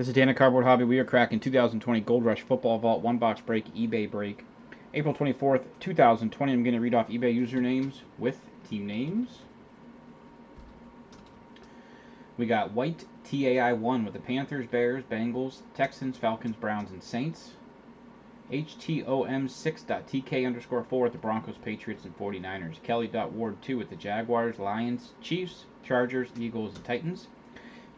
This is Dana Cardboard Hobby. We are cracking 2020 Gold Rush Football Vault 1-box break, eBay break. April 24th, 2020. I'm going to read off eBay usernames with team names. We got White TAI1 with the Panthers, Bears, Bengals, Texans, Falcons, Browns, and Saints. HTOM6.TK_4 with the Broncos, Patriots, and 49ers. Kelly.Ward2 with the Jaguars, Lions, Chiefs, Chargers, Eagles, and Titans.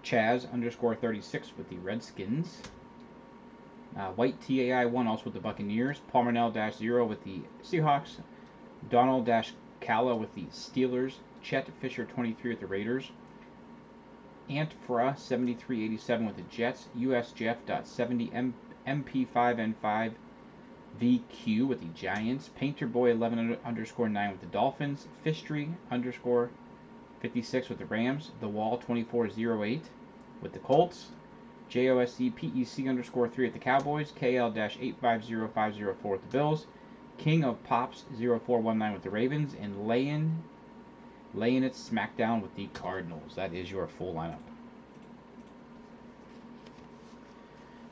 Chaz_36 with the Redskins. White TAI1 also with the Buccaneers. Palmernell-0 with the Seahawks. Donald-Calla with the Steelers. Chet Fisher-23 with the Raiders. Antfra7387 with the Jets. USJeff.70 MP5N5 VQ with the Giants. Painterboy11_9 with the Dolphins. Fishtry_56 with the Rams. The Wall 2408 with the Colts. JOSEPEC_3 with the Cowboys. KL-850504 with the Bills. King of Pops 0419 with the Ravens. And laying it smackdown with the Cardinals. That is your full lineup.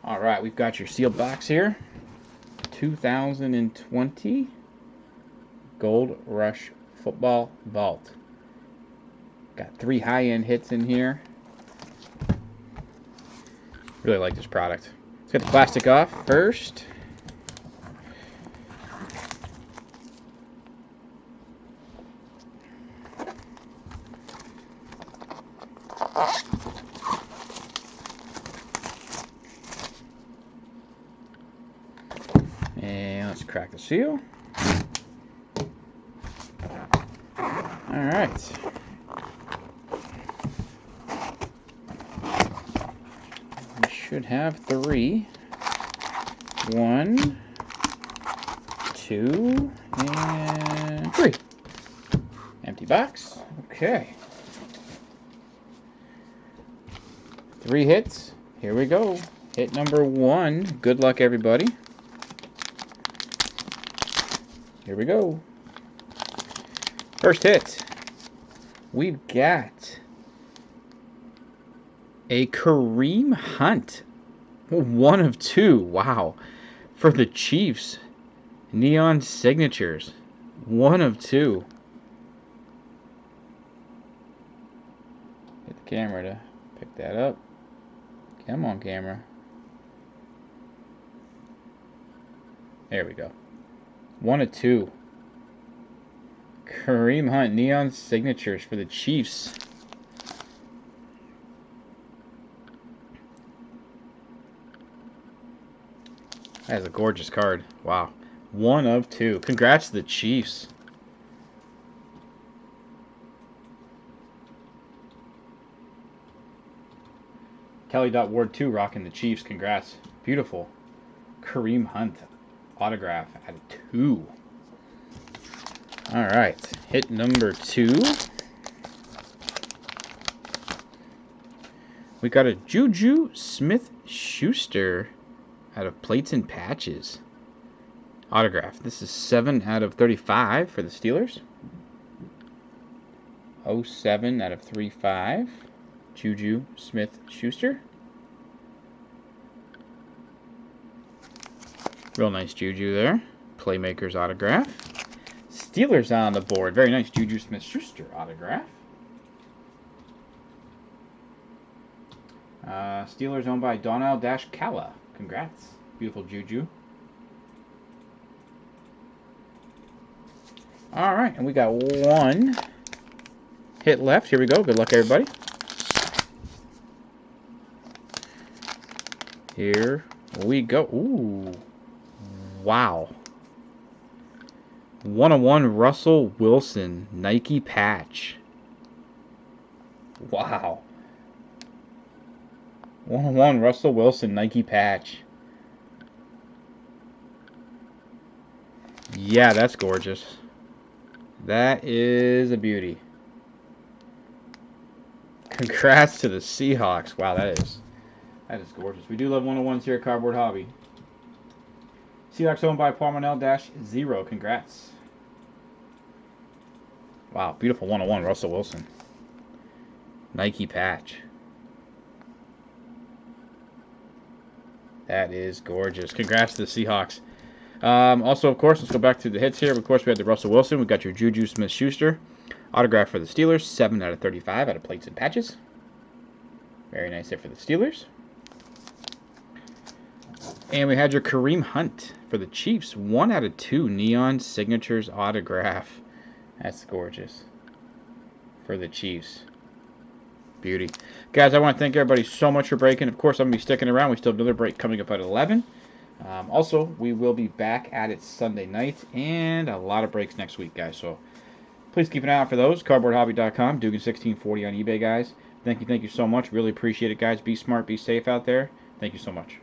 Alright, we've got your sealed box here. 2020 Gold Rush Football Vault. Got 3 high-end hits in here. Really like this product. Let's get the plastic off first. And let's crack the seal. Alright. We should have 3. 1, 2, and 3. Empty box. Okay. 3 hits. Here we go. Hit number 1. Good luck, everybody. Here we go. First hit. We've got a Kareem Hunt. 1 of 2. Wow. For the Chiefs. Neon signatures. 1 of 2. Get the camera to pick that up. Come on, camera. There we go. 1 of 2. Kareem Hunt, neon signatures for the Chiefs. That is a gorgeous card. Wow. 1 of 2. Congrats to the Chiefs. Kelly.Ward2 rocking the Chiefs. Congrats. Beautiful. Kareem Hunt autograph at 2. Alright. Hit number 2. We got a Juju Smith-Schuster out of Plates and Patches. Autograph. This is 7 out of 35 for the Steelers. 07 out of 35. Juju Smith-Schuster. Real nice Juju there. Playmaker's autograph. Steelers on the board. Very nice Juju Smith-Schuster autograph. Steelers owned by Donald-Calla. Congrats. Beautiful Juju. Alright, and we got 1 hit left. Here we go. Good luck, everybody. Here we go. Ooh. Wow. 1/1 Russell Wilson Nike patch. Wow. 1/1 Russell Wilson Nike patch. Yeah, that's gorgeous. That is a beauty. Congrats to the Seahawks. Wow, that is gorgeous. We do love 1/1s here at Cardboard Hobby. Seahawks owned by Palmernell-0. Congrats. Wow, beautiful 1/1 Russell Wilson. Nike patch. That is gorgeous. Congrats to the Seahawks. Also, of course, let's go back to the hits here. Of course, we had the Russell Wilson. We got your Juju Smith-Schuster. Autograph for the Steelers. 7 out of 35 out of plates and patches. Very nice there for the Steelers. And we had your Kareem Hunt for the Chiefs. 1 out of 2 Neon Signatures autograph. That's gorgeous. For the Chiefs. Beauty. Guys, I want to thank everybody so much for breaking. Of course, I'm going to be sticking around. We still have another break coming up at 11. Also, we will be back at it Sunday night. And a lot of breaks next week, guys. So please keep an eye out for those. CardboardHobby.com. Dugan1640 on eBay, guys. Thank you so much. Really appreciate it, guys. Be smart. Be safe out there. Thank you so much.